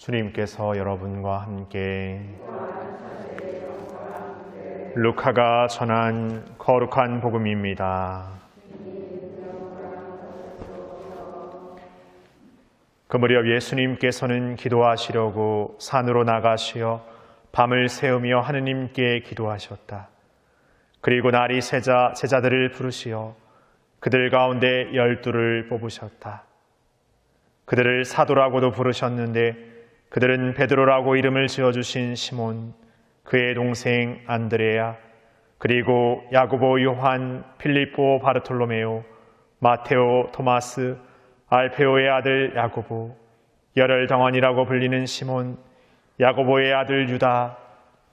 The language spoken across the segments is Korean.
주님께서 여러분과 함께 루카가 전한 거룩한 복음입니다. 그 무렵 예수님께서는 기도하시려고 산으로 나가시어 밤을 새우며 하느님께 기도하셨다. 그리고 날이 새자 제자들을 부르시어 그들 가운데 12를 뽑으셨다. 그들을 사도라고도 부르셨는데 그들은 베드로라고 이름을 지어주신 시몬, 그의 동생 안드레야, 그리고 야고보, 요한, 필립보, 바르톨로메오, 마테오, 토마스, 알페오의 아들 야고보, 열혈덩언이라고 불리는 시몬, 야고보의 아들 유다,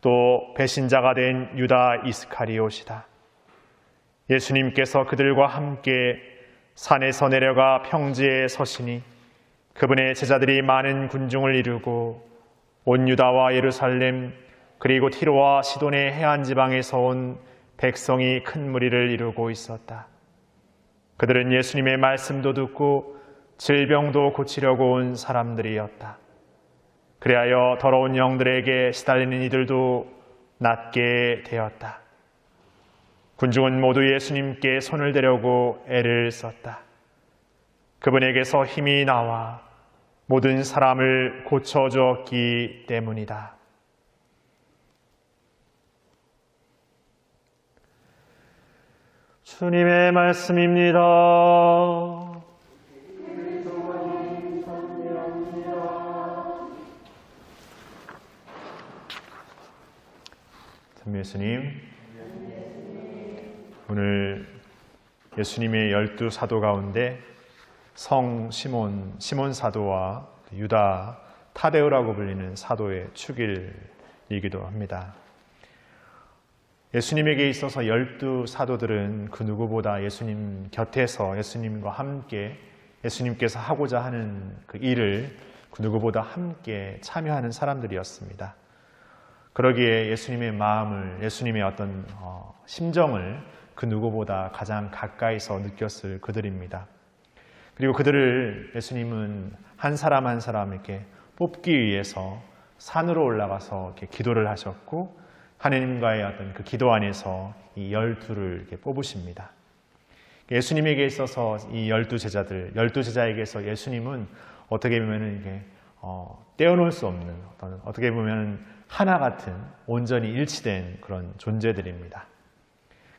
또 배신자가 된 유다 이스카리옷이다. 예수님께서 그들과 함께 산에서 내려가 평지에 서시니 그분의 제자들이 많은 군중을 이루고 온 유다와 예루살렘 그리고 티로와 시돈의 해안 지방에서 온 백성이 큰 무리를 이루고 있었다. 그들은 예수님의 말씀도 듣고 질병도 고치려고 온 사람들이었다. 그리하여 더러운 영들에게 시달리는 이들도 낫게 되었다. 군중은 모두 예수님께 손을 대려고 애를 썼다. 그분에게서 힘이 나와 모든 사람을 고쳐주었기 때문이다. 주님의 말씀입니다. 참 예수님, 오늘 예수님의 12사도 가운데 성 시몬 사도와 유다 타데오라고 불리는 사도의 축일이기도 합니다. 예수님에게 있어서 12사도들은 그 누구보다 예수님 곁에서 예수님과 함께 예수님께서 하고자 하는 그 일을 그 누구보다 함께 참여하는 사람들이었습니다. 그러기에 예수님의 마음을, 예수님의 어떤 심정을 그 누구보다 가장 가까이서 느꼈을 그들입니다. 그리고 그들을 예수님은 한 사람 한 사람 이렇게 뽑기 위해서 산으로 올라가서 이렇게 기도를 하셨고 하느님과의 어떤 그 기도 안에서 이 12를 이렇게 뽑으십니다. 예수님에게 있어서 이 12제자에게서 예수님은 어떻게 보면 이게 떼어놓을 수 없는 어떻게 보면 하나 같은 온전히 일치된 그런 존재들입니다.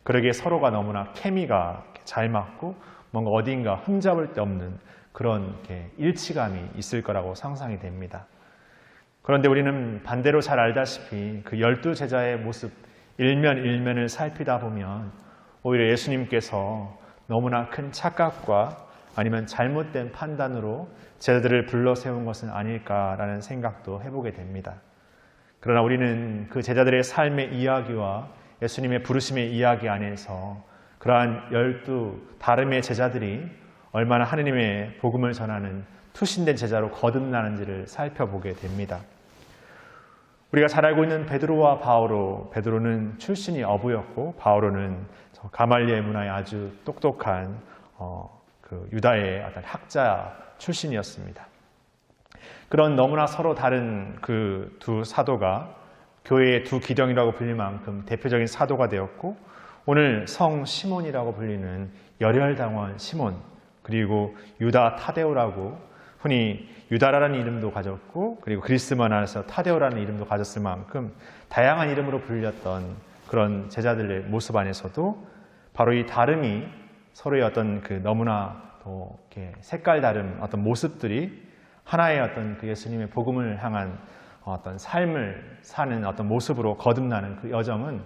그러기에 서로가 너무나 케미가 잘 맞고 뭔가 어딘가 흠잡을 데 없는 그런 일치감이 있을 거라고 상상이 됩니다. 그런데 우리는 반대로 잘 알다시피 그 12제자의 모습 일면을 살피다 보면 오히려 예수님께서 너무나 큰 착각과 아니면 잘못된 판단으로 제자들을 불러 세운 것은 아닐까라는 생각도 해보게 됩니다. 그러나 우리는 그 제자들의 삶의 이야기와 예수님의 부르심의 이야기 안에서 그러한 12 다름의 제자들이 얼마나 하느님의 복음을 전하는 투신된 제자로 거듭나는지를 살펴보게 됩니다. 우리가 잘 알고 있는 베드로와 바오로, 베드로는 출신이 어부였고 바오로는 가말리엘 문화의 아주 똑똑한 그 유다의 어떤 학자 출신이었습니다. 그런 너무나 서로 다른 그 두 사도가 교회의 두 기둥이라고 불릴 만큼 대표적인 사도가 되었고 오늘 성 시몬이라고 불리는 열혈당원 시몬 그리고 유다 타데오라고 흔히 유다라는 이름도 가졌고 그리고 그리스 문화에서 타데오라는 이름도 가졌을 만큼 다양한 이름으로 불렸던 그런 제자들의 모습 안에서도 바로 이 다름이 서로의 어떤 그 너무나 또 이렇게 색깔 다른 어떤 모습들이 하나의 어떤 그 예수님의 복음을 향한 어떤 삶을 사는 어떤 모습으로 거듭나는 그 여정은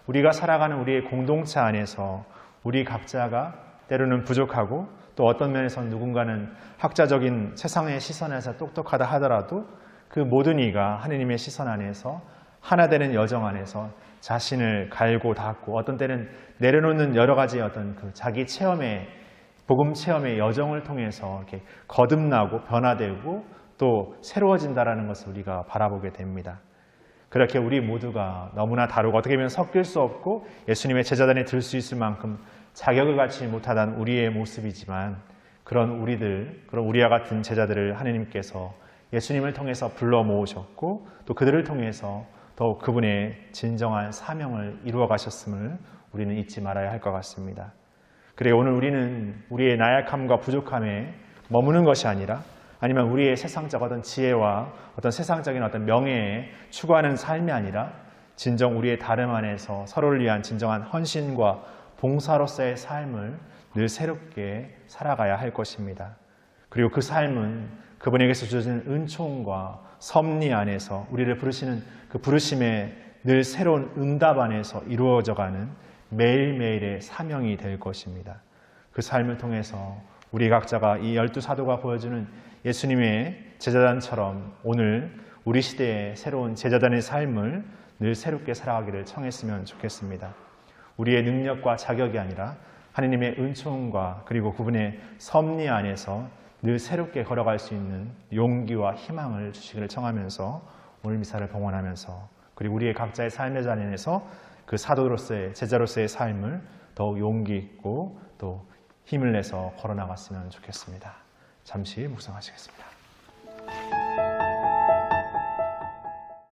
우리가 살아가는 우리의 공동체 안에서 우리 각자가 때로는 부족하고 또 어떤 면에서는 누군가는 학자적인 세상의 시선에서 똑똑하다 하더라도 그 모든 이가 하느님의 시선 안에서 하나 되는 여정 안에서 자신을 갈고 닦고 어떤 때는 내려놓는 여러 가지 어떤 그 자기 체험의 복음 체험의 여정을 통해서 이렇게 거듭나고 변화되고 또 새로워진다라는 것을 우리가 바라보게 됩니다. 그렇게 우리 모두가 너무나 다르고 어떻게 보면 섞일 수 없고 예수님의 제자단에 들 수 있을 만큼 자격을 갖지 못하던 우리의 모습이지만 그런 우리와 같은 제자들을 하느님께서 예수님을 통해서 불러 모으셨고 또 그들을 통해서 더욱 그분의 진정한 사명을 이루어 가셨음을 우리는 잊지 말아야 할 것 같습니다. 그래 오늘 우리는 우리의 나약함과 부족함에 머무는 것이 아니라 아니면 우리의 세상적 어떤 지혜와 어떤 세상적인 어떤 명예에 추구하는 삶이 아니라 진정 우리의 다름 안에서 서로를 위한 진정한 헌신과 봉사로서의 삶을 늘 새롭게 살아가야 할 것입니다. 그리고 그 삶은 그분에게서 주어진 은총과 섭리 안에서 우리를 부르시는 그 부르심의 늘 새로운 응답 안에서 이루어져가는 매일매일의 사명이 될 것입니다. 그 삶을 통해서 우리 각자가 이 12사도가 보여주는 예수님의 제자단처럼 오늘 우리 시대의 새로운 제자단의 삶을 늘 새롭게 살아가기를 청했으면 좋겠습니다. 우리의 능력과 자격이 아니라 하느님의 은총과 그리고 그분의 섭리 안에서 늘 새롭게 걸어갈 수 있는 용기와 희망을 주시기를 청하면서 오늘 미사를 봉헌하면서 그리고 우리의 각자의 삶의 자리에서 그 사도로서의 제자로서의 삶을 더욱 용기 있고 또 힘을 내서 걸어나갔으면 좋겠습니다. 잠시 묵상하시겠습니다.